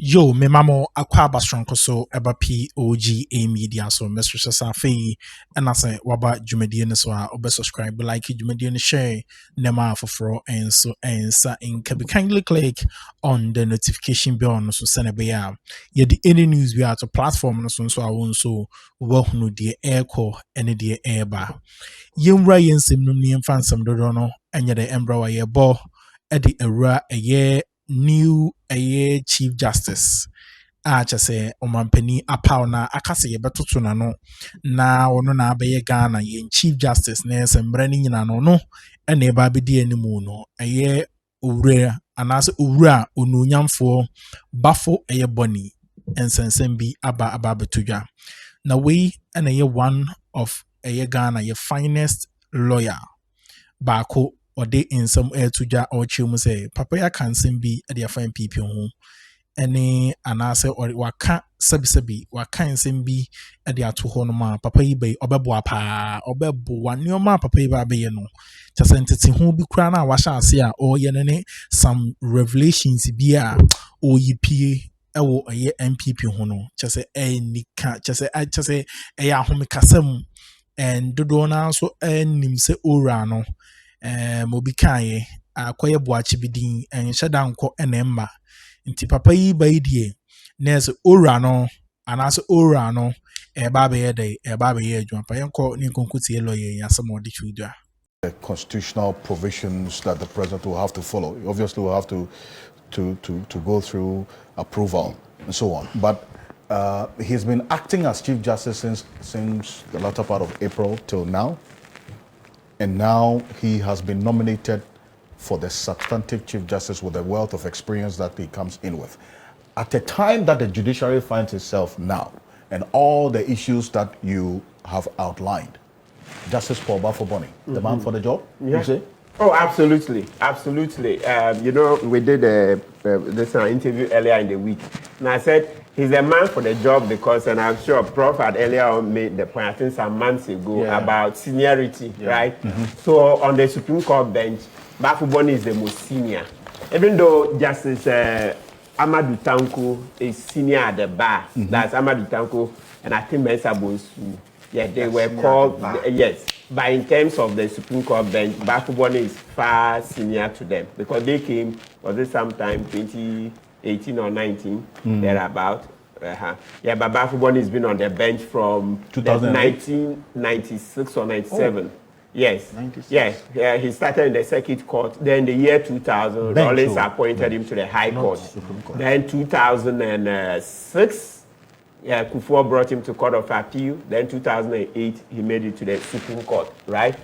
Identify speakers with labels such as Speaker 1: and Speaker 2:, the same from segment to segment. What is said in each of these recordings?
Speaker 1: Yo, me mamo akwa basronko so eba POG Media so Mr. Safi and I say waba jumedi ne so obe subscribe like jumedi ne share nema for and so and sa in can be kindly click on the notification bell no so send be ya the any news we are to platform no so I won so wo no de airco and the airba yemra yensem no ne fansam dodo no enya de embra wa ye bo e de era ye new Chief Justice say omampani apaw na akase yebetoto na no na wono na abaye Ghana ye Chief Justice na sembre ni nyina no no ene ba bedi animu no owura anase owura onunyamfo bafo B.Bonnie ensensem bi aba betudwa na we ene one of Ghana ye finest lawyer baako ode insam etudwa ochemu say papa ya kansem bi e de NPP ho ene anase waka sabi waka nsem bi e de ato ho no ma papa yi bai obebo apa obebo wanioma papa yi ba be no chasentete ho bi kura na wahya ase a oye ne some revelations bi a oyipie ewo eye NPP ho no chase enika chase eya homekasam and dodo na so enim se ora no mobi kaye akoye boachi bidin enhyeda nko enemma nti papa yi baidie nese ora no anase ora no eba be ye eba be ye adwuma pa yenko ni konkutie lawyer yasem odi chudwa.
Speaker 2: The constitutional provisions that the president will have to follow. Obviously will have to go through approval and so on, but he's been acting as Chief Justice since the latter part of April till now. And now he has been nominated for the substantive Chief Justice with a wealth of experience that he comes in with. At a time that the judiciary finds itself now, and all the issues that you have outlined, Justice Paul B.Bonnie, the man for the job, you say?
Speaker 3: Oh, absolutely. You know, we did this interview earlier in the week, and I said, he's a man for the job because, and I'm sure Prof had earlier on made the point, I think some months ago, about seniority, right? So on the Supreme Court bench, B.Bonnie is the most senior. Even though Justice Amadou Tanko is senior at the bar, that's Amadou Tanko, and I think Mensa Bonsu, they were called, yes. But in terms of the Supreme Court bench, B.Bonnie is far senior to them because they came, was it sometime 2018 or 19, thereabout. Yeah, but B.Bonnie has been on the bench from 1996 or 97. Oh. Yes. 96. Yeah, he started in the circuit court. Then the year 2000, Rollins appointed him to the High Court. Then 2006, Akuffo brought him to Court of Appeal. Then 2008, he made it to the Supreme Court, right?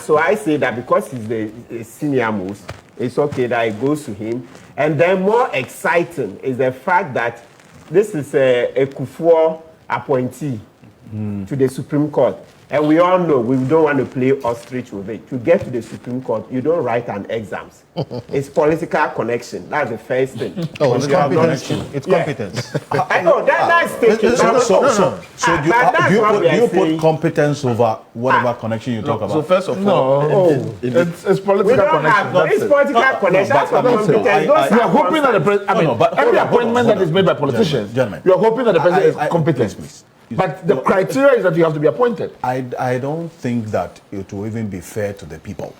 Speaker 3: So I say that because he's the senior most, it's okay that it goes to him. And then more exciting is the fact that this is a Akuffo appointee to the Supreme Court. And we all know we don't want to play ostrich with it. To get to the Supreme Court, you don't write an exams. It's political connection. That's the first thing.
Speaker 2: Oh, it's competence. It's competence.
Speaker 3: I know that's taken.
Speaker 2: So do you put competence over whatever connection you talk about?
Speaker 4: So first of all, it's political connection.
Speaker 3: It's political connection. That's what competence.
Speaker 4: You are hoping that the president. Every appointment that is made by politicians, you are hoping that the president is competent, please. But the criteria is that you have to be appointed.
Speaker 2: I don't think that it will even be fair to the people.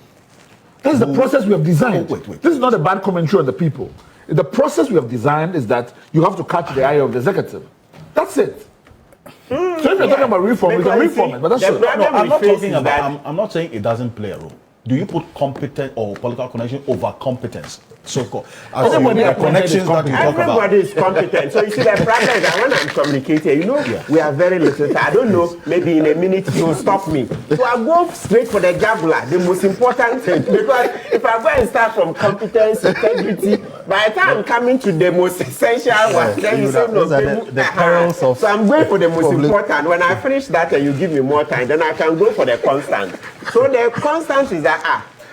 Speaker 4: This is the process we have designed.
Speaker 2: Wait.
Speaker 4: This is not a bad commentary on the people. The process we have designed is that you have to catch the eye of the executive. That's it. So if you're talking about reform, we can reform it. But that's it.
Speaker 2: I'm not saying it doesn't play a role. Do you put competence or political connection over competence? So-called.
Speaker 4: Everybody
Speaker 2: connections that you talk about.
Speaker 3: Everybody is competent. So you see, the problem is that when I'm communicating, we are very little. I don't know, maybe in a minute you'll stop me. So I go straight for the jugular, the most important thing. Because if I go and start from competence, integrity, by the time I'm coming to the most essential one, then you say no.
Speaker 2: The perils of.
Speaker 3: So I'm going for the most important. When I finish that and you give me more time, then I can go for the constant. So the constant is that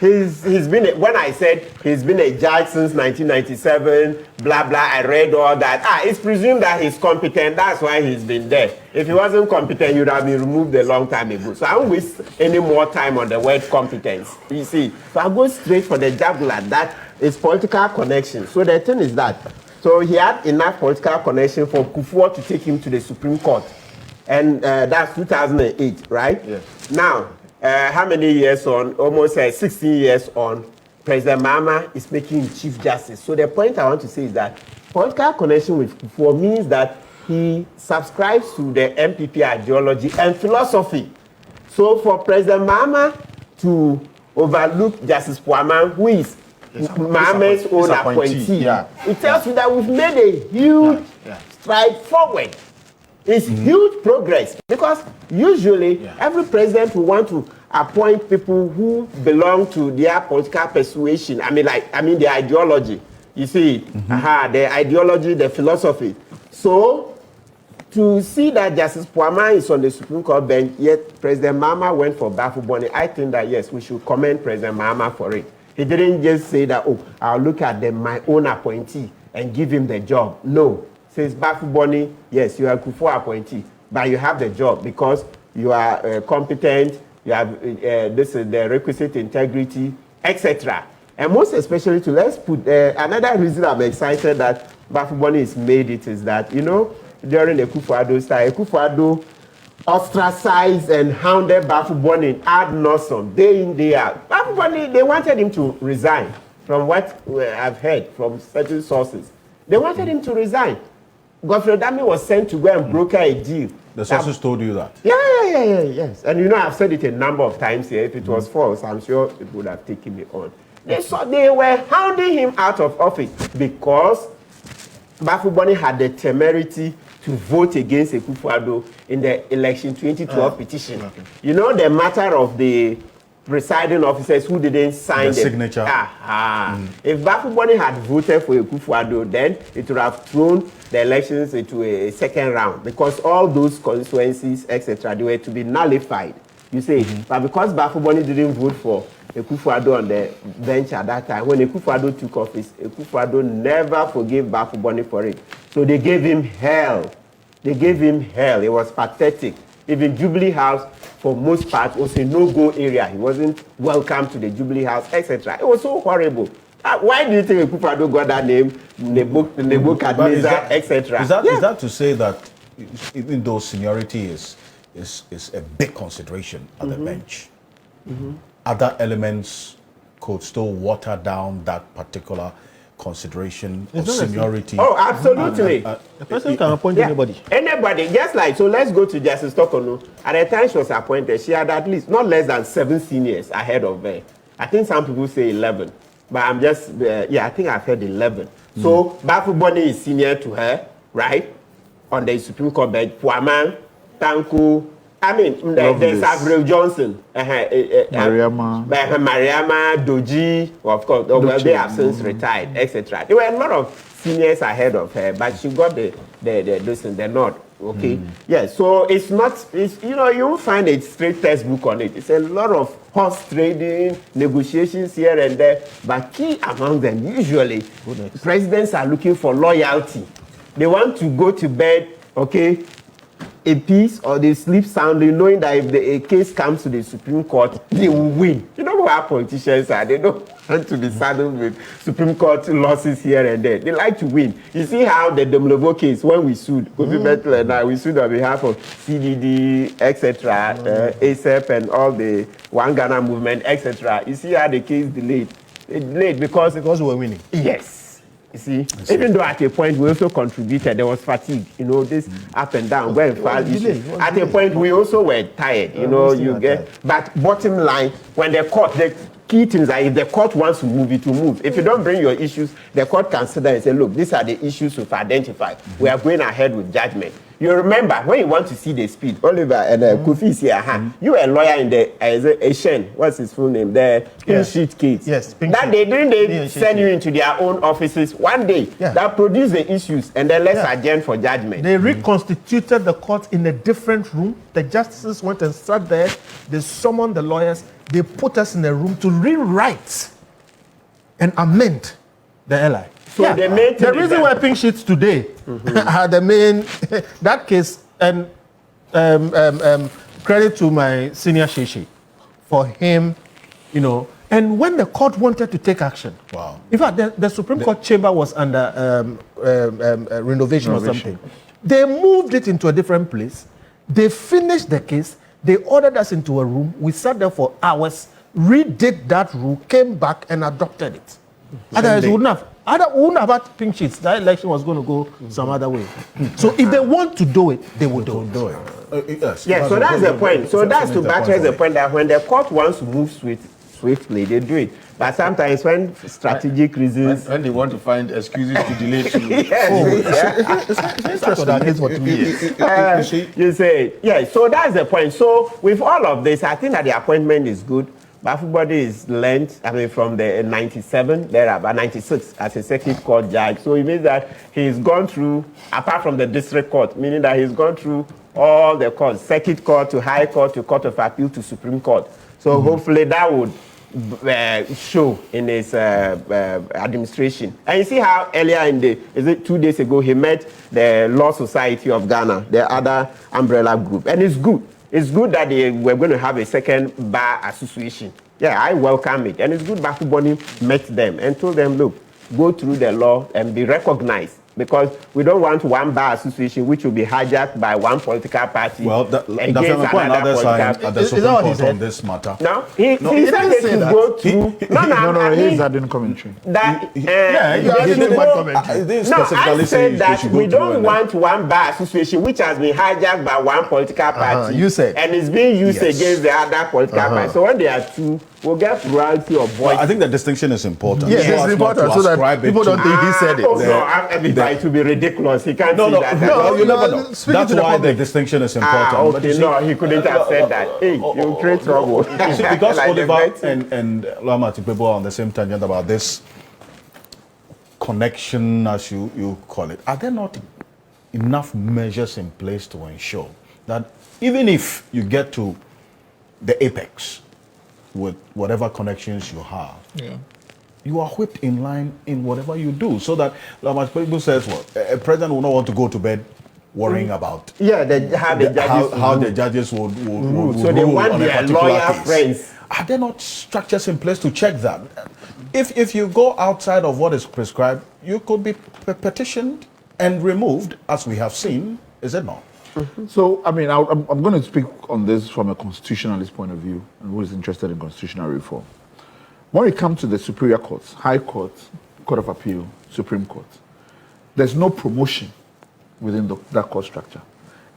Speaker 3: he's been when I said he's been a judge since 1997, blah blah. I read all that. It's presumed that he's competent. That's why he's been there. If he wasn't competent, you'd have been removed a long time ago. So I don't waste any more time on the word competence. You see, so I go straight for the jugular. That is political connection. So the thing is that So he had enough political connection for Akuffo to take him to the Supreme Court. And that's 2008, right?
Speaker 2: Yes.
Speaker 3: Now, how many years on? Almost 16 years on, President Mahama is making him Chief Justice. So the point I want to say is that political connection with Akuffo means that he subscribes to the NPP ideology and philosophy. So for President Mahama to overlook Justice Puaman, who is Mahama's own appointee, it tells you that we've made a huge stride forward. It's huge progress because usually every president will want to appoint people who belong to their political persuasion. I mean the ideology. You see, the ideology, the philosophy. So to see that Justice Puaman is on the Supreme Court bench, yet President Mahama went for B.Bonnie, I think that yes, we should commend President Mahama for it. He didn't just say that, oh, I'll look at my own appointee and give him the job. No. Says B.Bonnie, yes, you are Akuffo appointee, but you have the job because you are competent, you have this is the requisite integrity, etc. And most especially to let's put another reason I'm excited that B.Bonnie is made it is that, you know, during the Akuffo time, Akuffo ostracized and hounded B.Bonnie ad nauseam, day in, day out. B.Bonnie, they wanted him to resign from what I've heard from certain sources. They wanted him to resign. Godfrey Dami was sent to go and broker a deal.
Speaker 2: The sources told you that?
Speaker 3: Yes. And you know, I've said it a number of times here. If it was false, I'm sure it would have taken me on. They were hounding him out of office because B.Bonnie had the temerity to vote against Akuffo in the election 2012 petition. Okay. You know, the matter of the presiding officers who didn't sign the
Speaker 2: signature.
Speaker 3: If B.Bonnie had voted for Akuffo, then it would have thrown the elections into a second round because all those constituencies, etc., they were to be nullified. You see, but because B.Bonnie didn't vote for Akuffo on the bench at that time, when Akuffo took office, Akuffo never forgave B.Bonnie for it. So they gave him hell. It was pathetic. Even Jubilee House, for most part, was a no-go area. He wasn't welcome to the Jubilee House, etc. It was so horrible. Why do you think Akuffo got that name? Nebuchadnezzar, etc.
Speaker 2: Is that to say that even though seniority is a big consideration at the bench, other elements could still water down that particular consideration of seniority?
Speaker 3: Oh, absolutely.
Speaker 5: The person can appoint anybody.
Speaker 3: Anybody, just like, so let's go to Justice ToKu. At the time she was appointed, she had at least not less than 7 seniors ahead of her. I think some people say 11, but I'm just, I think I've heard 11. So B.Bonnie is senior to her, right? On the Supreme Court bench, Puaman, ToKu, I mean, there's Avril Johnson,
Speaker 4: Mariama,
Speaker 3: Doji, of course, they have since retired, etc. There were a lot of seniors ahead of her, but she got the nod. Okay, so it's not, you know, you won't find a straight textbook on it. It's a lot of horse trading, negotiations here and there, but key among them, usually, presidents are looking for loyalty. They want to go to bed, okay, a peace, or they sleep soundly knowing that if a case comes to the Supreme Court, they will win. You know how politicians are. They don't want to be saddled with Supreme Court losses here and there. They like to win. You see how the Domlevo case, when we sued, Kofi Bettel and I, we sued on behalf of CDD, etc., ASEP, and all the One Ghana movement, etc. You see how the case delayed. It delayed because
Speaker 5: we were winning.
Speaker 3: Yes. You see, even though at a point we also contributed, there was fatigue, you know, this up and down, where at a point we also were tired, you know, you get, but bottom line, when the court, the key things are if the court wants to move, it will move. If you don't bring your issues, the court can sit there and say, look, these are the issues we've identified. We are going ahead with judgment. You remember, when you want to see the speed, Oliver and Kofi is here, you were a lawyer in the Asian, what's his full name, the Pink Sheet case.
Speaker 5: Yes,
Speaker 3: that they send you into their own offices one day that produce the issues and then let's adjourn for judgment.
Speaker 5: They reconstituted the court in a different room. The justices went and sat there. They summoned the lawyers. They put us in a room to rewrite and amend the LI.
Speaker 3: So the
Speaker 5: reason why Pink Sheets today are the main that case, and credit to my senior Shishi for him, you know, And when the court wanted to take action, in fact, the Supreme Court chamber was under renovation or something. They moved it into a different place. They finished the case. They ordered us into a room. We sat there for hours, redid that rule, came back and adopted it. Otherwise, we wouldn't have had pink sheets. That election was going to go some other way. So if they want to do it, they will do it.
Speaker 3: Yes. Yeah, so that's the point. So that's to buttress the point that when the court wants to move swiftly, they do it. But sometimes when strategic reasons...
Speaker 2: When they want to find excuses to delay to...
Speaker 3: You say, yeah, so that's the point. So with all of this, I think that the appointment is good. But everybody is learned, from the 97, there about 96 as a circuit court judge. So it means that he's gone through, apart from the district court, meaning that he's gone through all the courts, circuit court to high court to court of appeal to Supreme Court. So hopefully that would show in his administration. And you see how earlier in the, 2 days ago, he met the Law Society of Ghana, the other umbrella group. And it's good. It's good that we're going to have a second bar association. Yeah, I welcome it. And it's good B.Bonnie met them and told them, look, go through the law and be recognized. Because we don't want one bar association which will be hijacked by one political party.
Speaker 2: Well, that's the point. Other side at the Supreme Court on this matter.
Speaker 3: No, he said they should go through.
Speaker 4: No, he's adding commentary.
Speaker 3: I said that we don't want one bar association which has been hijacked by one political party.
Speaker 5: You said.
Speaker 3: And it's being used against the other political party. So when there are two, we'll get plurality of voice.
Speaker 2: Well, I think the distinction is important.
Speaker 5: Yes, it's important so that people don't think he said it.
Speaker 3: It will be ridiculous. He can't
Speaker 2: say
Speaker 3: that.
Speaker 2: No, you never know. That's why the distinction is important.
Speaker 3: Okay, no, he couldn't have said that. Hey, you create trouble.
Speaker 2: See, because Oliver and Lama Kpebu are on the same tangent about this connection, as you call it. Are there not enough measures in place to ensure that even if you get to the apex with whatever connections you have, you are whipped in line in whatever you do, so that, like Kpebu says, a president will not want to go to bed worrying about
Speaker 3: how the
Speaker 2: judges would
Speaker 3: so they want their lawyer friends.
Speaker 2: Are there not structures in place to check that? If you go outside of what is prescribed, you could be petitioned and removed, as we have seen, is it not?
Speaker 4: So, I'm going to speak on this from a constitutionalist point of view, and who is interested in constitutional reform. When it comes to the superior courts, high court, court of appeal, Supreme Court, there's no promotion within that court structure.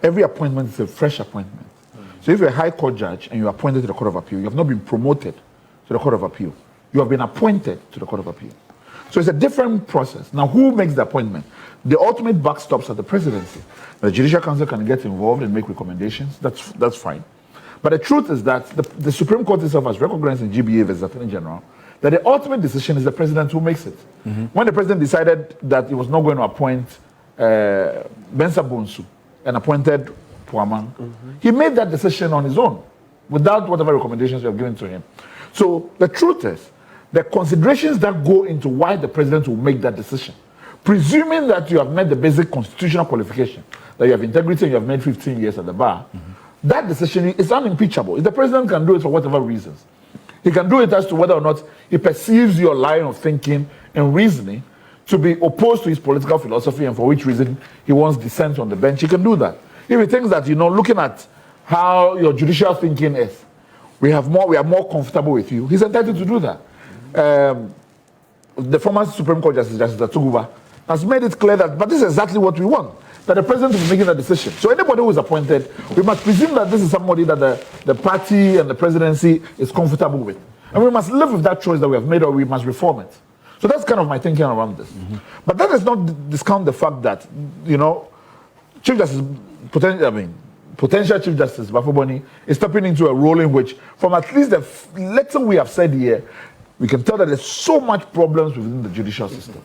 Speaker 4: Every appointment is a fresh appointment. So if you're a high court judge and you're appointed to the court of appeal, you have not been promoted to the court of appeal. You have been appointed to the court of appeal. So it's a different process. Now, who makes the appointment? The ultimate buck stops at the presidency. The Judicial Council can get involved and make recommendations. That's fine. But the truth is that the Supreme Court itself has recognized in GBA versus Attorney General that the ultimate decision is the president who makes it. When the president decided that he was not going to appoint Bensa Bonsu and appointed Puaman, he made that decision on his own without whatever recommendations we have given to him. So the truth is, the considerations that go into why the president will make that decision, presuming that you have met the basic constitutional qualification, that you have integrity and you have made 15 years at the bar, that decision is unimpeachable. If the president can do it for whatever reasons, he can do it as to whether or not he perceives your line of thinking and reasoning to be opposed to his political philosophy and for which reason he wants dissent on the bench, he can do that. If he thinks that, looking at how your judicial thinking is, we are more comfortable with you, he's entitled to do that. The former Supreme Court Justice ToKu has made it clear that, but this is exactly what we want, that the president will be making a decision. So anybody who is appointed, we must presume that this is somebody that the party and the presidency is comfortable with. And we must live with that choice that we have made, or we must reform it. So that's kind of my thinking around this. But that does not discount the fact that, Chief Justice, potential Chief Justice B.Bonnie is stepping into a role in which, from at least the little we have said here, we can tell that there's so much problems within the judicial system.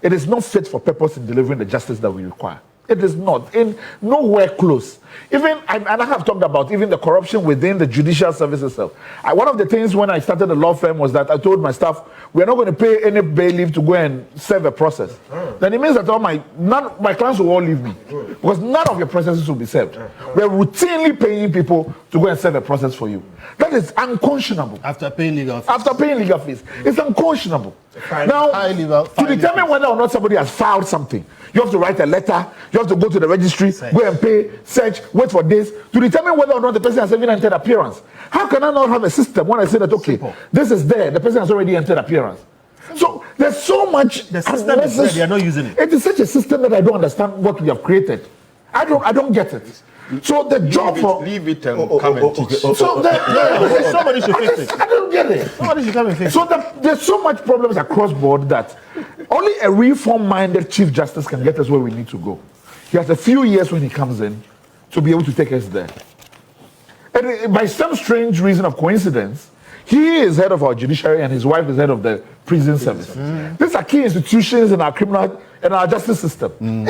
Speaker 4: It is not fit for purpose in delivering the justice that we require. It is not. Nowhere close. Even, and I have talked about even the corruption within the judicial service itself. One of the things when I started the law firm was that I told my staff, we're not going to pay any bailiff to go and serve a process. Then it means that my clients will all leave me. Because none of your processes will be served. We're routinely paying people to go and set the process for you. That is unconscionable.
Speaker 5: After paying legal fees.
Speaker 4: After paying legal fees. It's unconscionable. Now, to determine whether or not somebody has filed something, you have to write a letter, you have to go to the registry, go and pay, search, wait for days, to determine whether or not the person has even entered appearance. How can I not have a system when I say that, okay, this is there, the person has already entered appearance? So there's so much.
Speaker 5: The system is there, they are not using it.
Speaker 4: It is such a system that I don't understand what we have created. I don't get it. So the job for
Speaker 6: leave it and come and teach.
Speaker 4: so
Speaker 5: Somebody should fix it.
Speaker 4: I don't get it.
Speaker 5: Somebody should come and fix it.
Speaker 4: So there's so much problems across board that only a reform-minded Chief Justice can get us where we need to go. He has a few years when he comes in to be able to take us there. And by some strange reason of coincidence, he is head of our judiciary and his wife is head of the prison service. These are key institutions in our criminal and our justice system.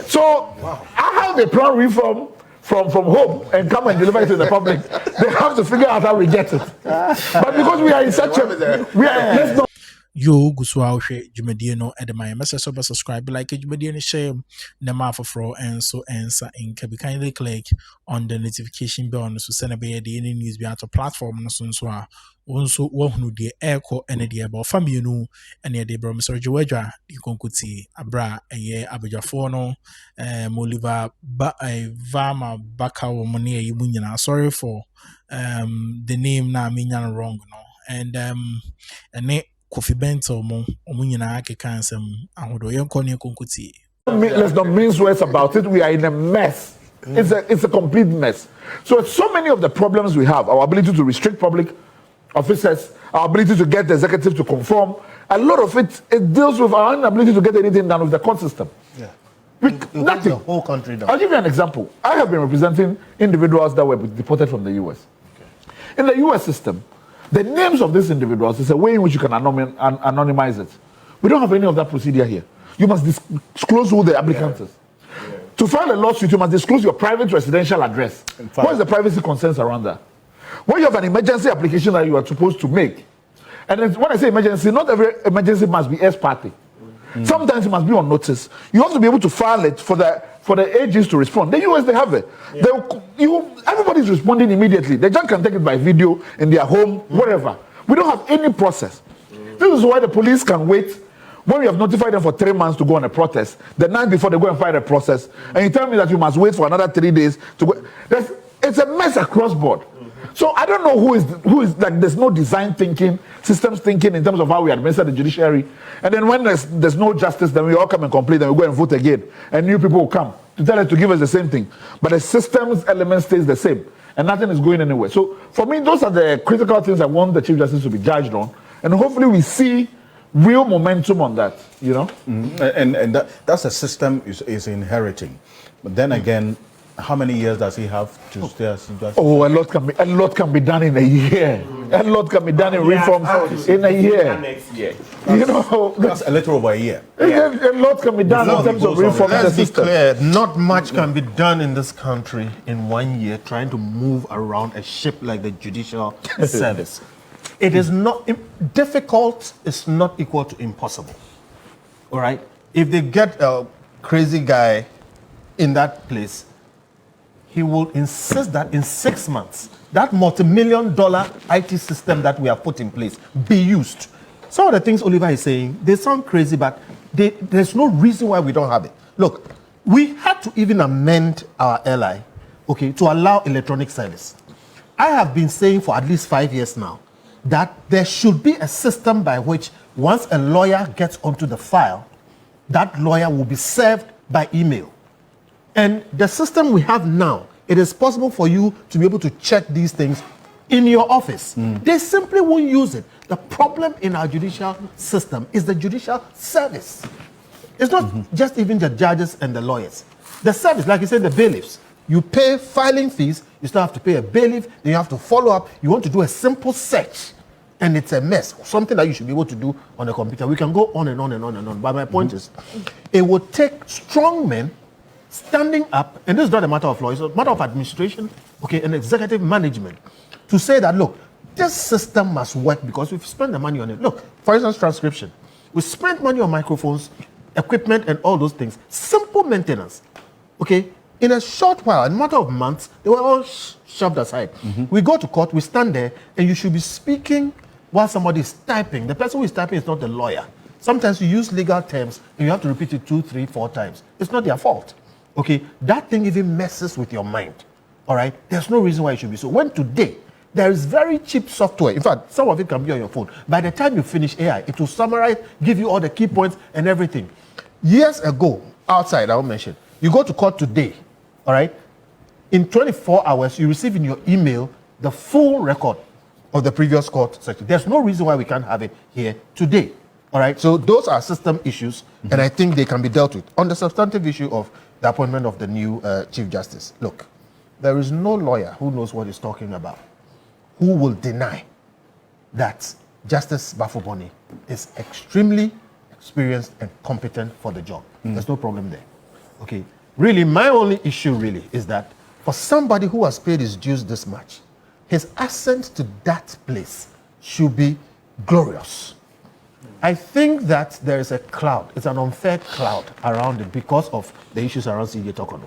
Speaker 4: So how they plan reform from home and come and deliver it to the public, they have to figure out how we get it. But because we are in such a let's not
Speaker 1: Yo guswa ohwe dwumadie no edema message so subscribe like dwumadie no share na ma foforo enso ensa inka be kindly click on the notification bell no so send be the any news be at platform no so a wonso wohunu de eko ene de ba famienu ene de bro Mr. Jowadwa di konkuti abra eye abadwafo no Moliver Vama Baka wo mone yi munyina sorry for the name na me nyan wrong no and ene Kofi Bento mo omunyina akeka ansem ahodo yenko ne konkuti.
Speaker 4: Let's not mince words about it. We are in a mess. It's a complete mess. So many of the problems we have, our ability to restrict public officers, our ability to get the executive to conform, a lot of it deals with our inability to get anything done with the court system.
Speaker 5: Yeah.
Speaker 4: Nothing.
Speaker 5: The whole country down.
Speaker 4: I'll give you an example. I have been representing individuals that were deported from the US. Okay. In the US system, the names of these individuals is a way in which you can anonymize it. We don't have any of that procedure here. You must disclose who the applicant is. Yeah. To file a lawsuit, you must disclose your private residential address. What is the privacy concerns around that? When you have an emergency application that you are supposed to make, and when I say emergency, not every emergency must be ex parte. Sometimes it must be on notice. You have to be able to file it for the agents to respond. The US, they have it. Yeah. Everybody's responding immediately. The judge can take it by video in their home, wherever. We don't have any process. This is why the police can wait. When we have notified them for 3 months to go on a protest, the night before they go and file a process, and you tell me that you must wait for another 3 days to go. It's a mess across board. So I don't know who is like, there's no design thinking, systems thinking in terms of how we administer the judiciary. And then when there's no justice, then we all come and complain, then we go and vote again. And new people will come to tell us to give us the same thing. But the system's element stays the same. And nothing is going anywhere. So for me, those are the critical things I want the Chief Justice to be judged on. And hopefully we see real momentum on that, you know?
Speaker 2: And that's a system is inheriting. But then again, how many years does he have to stay as Chief Justice?
Speaker 4: Oh, a lot can be done in a year. A lot can be done in reforms in a year.
Speaker 3: Next year.
Speaker 4: You know,
Speaker 2: That's a little over a year.
Speaker 4: a lot can be done in terms of reforming the
Speaker 5: Let's be
Speaker 4: system.
Speaker 5: clear, not much can be done in this country in 1 year trying to move around a ship like the Judicial Service. It is not difficult, it's not equal to impossible. All right? If they get a crazy guy in that place, he will insist that in 6 months, that multi-million-dollar IT system that we have put in place be used. Some of the things Oliver is saying, they sound crazy, but there's no reason why we don't have it. Look, we had to even amend our LI, okay, to allow electronic service. I have been saying for at least 5 years now that there should be a system by which once a lawyer gets onto the file, that lawyer will be served by email. And the system we have now, it is possible for you to be able to check these things in your office. They simply won't use it. The problem in our judicial system is the judicial service. It's not just even the judges and the lawyers. The service, like you said, the bailiffs. You pay filing fees, you still have to pay a bailiff, then you have to follow up. You want to do a simple search, and it's a mess. Something that you should be able to do on a computer. We can go on and on and on and on. But my point is, it will take strong men standing up, and this is not a matter of law, it's a matter of administration, okay, and executive management, to say that, look, this system must work because we've spent the money on it. Look, for instance, transcription. We spent money on microphones, equipment, and all those things. Simple maintenance, okay? in a short while, in a matter of months, they were all shoved aside. We go to court, we stand there, and you should be speaking while somebody is typing. The person who is typing is not the lawyer. Sometimes you use legal terms, and you have to repeat it 2, 3, 4 times. It's not their fault. Okay? That thing even messes with your mind. All right? There's no reason why it should be so. When today, there is very cheap software. In fact, some of it can be on your phone. By the time you finish AI, it will summarize, give you all the key points and everything. Years ago, outside, I won't mention, you go to court today, all right? In 24 hours, you receive in your email the full record of the previous court section. There's no reason why we can't have it here today, all right? So those are system issues, and I think they can be dealt with. On the substantive issue of the appointment of the new Chief Justice, look, there is no lawyer who knows what he's talking about who will deny that Justice B.Bonnie is extremely experienced and competent for the job. There's no problem there. Okay. Really, my only issue really is that for somebody who has paid his dues this much, his ascent to that place should be glorious. I think that there is a cloud, it's an unfair cloud around it because of the issues around CJ ToKu.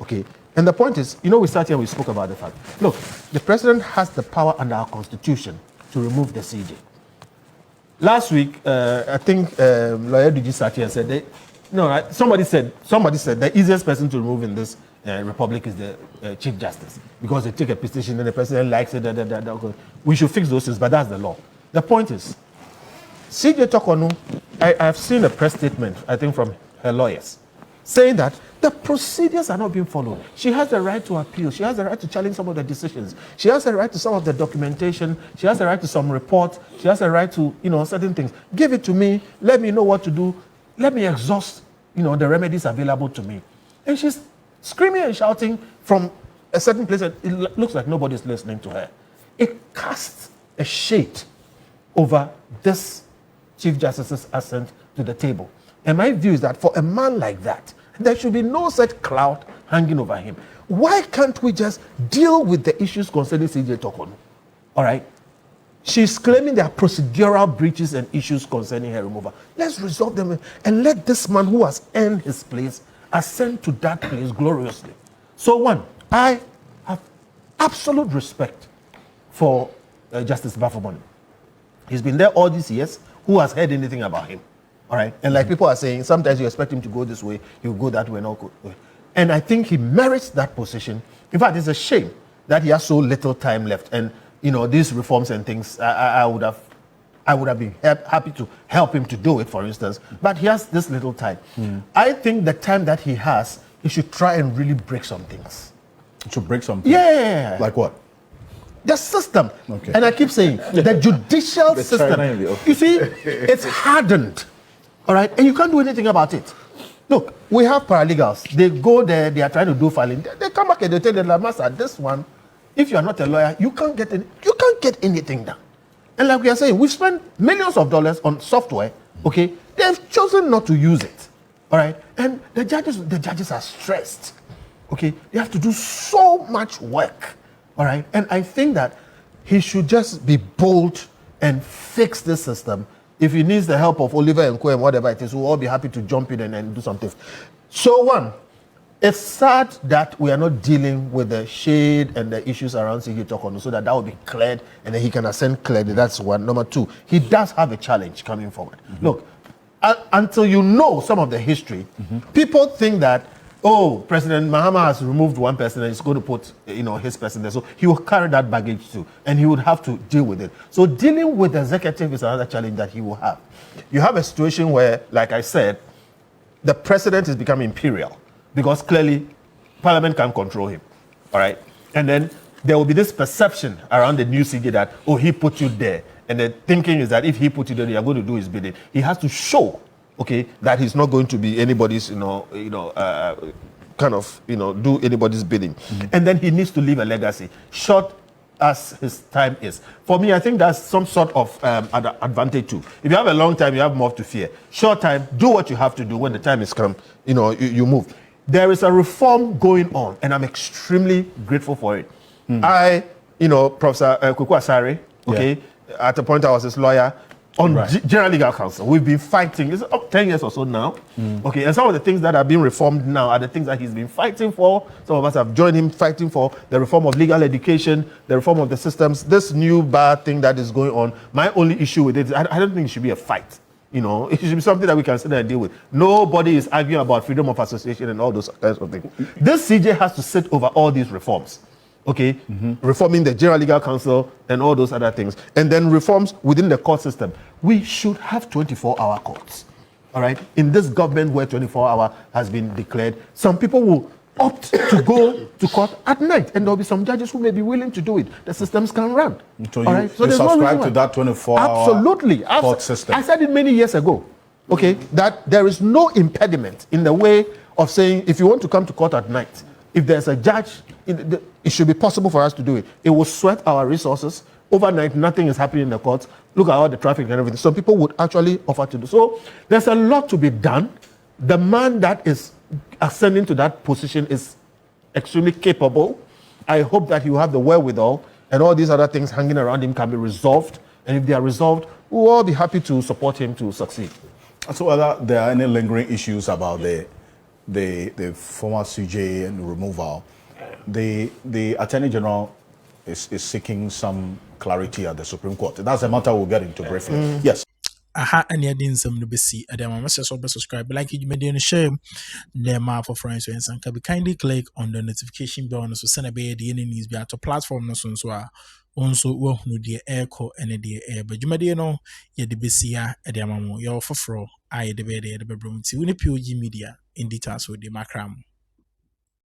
Speaker 5: Okay. And the point is, you know, we sat here and we spoke about the fact. Look, the president has the power under our constitution to remove the CJ. Last week, I think lawyer Digi sat here and said, somebody said the easiest person to remove in this republic is the Chief Justice because they take a petition and the president likes it. We should fix those things, but that's the law. The point is, CJ ToKu, I've seen a press statement, I think from her lawyers, saying that the procedures are not being followed. She has the right to appeal. She has the right to challenge some of the decisions. She has the right to some of the documentation. She has the right to some reports. She has the right to, certain things. Give it to me. Let me know what to do. Let me exhaust, the remedies available to me. And she's screaming and shouting from a certain place. And it looks like nobody's listening to her. It casts a shade over this Chief Justice's ascent to the table. And my view is that for a man like that, there should be no such cloud hanging over him. Why can't we just deal with the issues concerning CJ ToKu? All right? She's claiming there are procedural breaches and issues concerning her removal. Let's resolve them and let this man who has earned his place ascend to that place gloriously. So one, I have absolute respect for Justice B.Bonnie. He's been there all these years. Who has heard anything about him? All right. And like people are saying, sometimes you expect him to go this way, he'll go that way, not go. And I think he merits that position. In fact, it's a shame that he has so little time left. And these reforms and things, I would have been happy to help him to do it, for instance. But he has this little time. I think the time that he has, he should try and really break some things.
Speaker 2: To break something?
Speaker 5: Yeah.
Speaker 2: Like what?
Speaker 5: The system.
Speaker 2: Okay.
Speaker 5: And I keep saying, the judicial system. You see, it's hardened. All right, and you can't do anything about it. Look, we have paralegals. They go there, they are trying to do filing. They come back and they tell the master, this one, if you are not a lawyer, you can't get anything done. And like we are saying, we've spent millions of dollars on software, okay? They've chosen not to use it. All right? And the judges are stressed. Okay? They have to do so much work. All right? And I think that he should just be bold and fix this system. If he needs the help of Oliver and Co and whatever it is, we'll all be happy to jump in and do something. So one, it's sad that we are not dealing with the shade and the issues around CJ ToKu so that will be cleared and then he can ascend clearly. That's one. Number two, he does have a challenge coming forward. Look, until you know some of the history, people think that, President Mahama has removed one person and he's going to put, his person there. So he will carry that baggage too, and he would have to deal with it. So dealing with the executive is another challenge that he will have. You have a situation where, like I said, the president is becoming imperial because clearly Parliament can't control him. All right, and then there will be this perception around the new CJ that he put you there, and the thinking is that if he put you there, you are going to do his bidding. He has to show. Okay, that he's not going to be anybody's, do anybody's bidding. And then he needs to leave a legacy, short as his time is. For me, I think that's some sort of advantage too. If you have a long time, you have more to fear. Short time, do what you have to do. When the time is come, you move. There is a reform going on, and I'm extremely grateful for it. Professor Cuówprits, okay, at a point I was his lawyer, on
Speaker 2: Right.
Speaker 5: General Legal Counsel. We've been fighting. It's up 10 years or so now. Okay, and some of the things that are being reformed now are the things that he's been fighting for. Some of us have joined him fighting for the reform of legal education, the reform of the systems. This new bar thing that is going on, my only issue with it is I don't think it should be a fight. You know, it should be something that we can sit there and deal with. Nobody is arguing about freedom of association and all those kinds of things. This CJ has to sit over all these reforms. Okay, reforming the General Legal Counsel and all those other things, and then reforms within the court system. We should have 24-hour courts. All right, in this government where 24-hour has been declared, some people will opt to go to court at night, and there'll be some judges who may be willing to do it. The systems can run.
Speaker 2: So
Speaker 5: all
Speaker 2: you,
Speaker 5: right? So
Speaker 2: you
Speaker 5: there's no
Speaker 2: subscribe
Speaker 5: reason
Speaker 2: to
Speaker 5: why.
Speaker 2: that 24-hour
Speaker 5: Absolutely.
Speaker 2: court system.
Speaker 5: I said it many years ago. Okay, that there is no impediment in the way of saying if you want to come to court at night, if there's a judge, it should be possible for us to do it. It will sweat our resources. Overnight, nothing is happening in the courts. Look at all the traffic and everything. Some people would actually offer to do. So there's a lot to be done. The man that is ascending to that position is extremely capable. I hope that he will have the wherewithal and all these other things hanging around him can be resolved. And if they are resolved, we'll all be happy to support him to succeed.
Speaker 2: So whether there are any lingering issues about the former CJ and removal, the Attorney General is seeking some clarity at the Supreme Court. That's a matter we'll get into briefly. Yes.
Speaker 1: Aha, any idea some no be see. Adama message or subscribe. Like you may do share. Nema for friends and can be kindly click on the notification bell so send a be the news be at a platform no so also wo no the echo and the air. But you may know ye the besia adama mo your for I the be the bedroom. See we POG Media in details with the macram.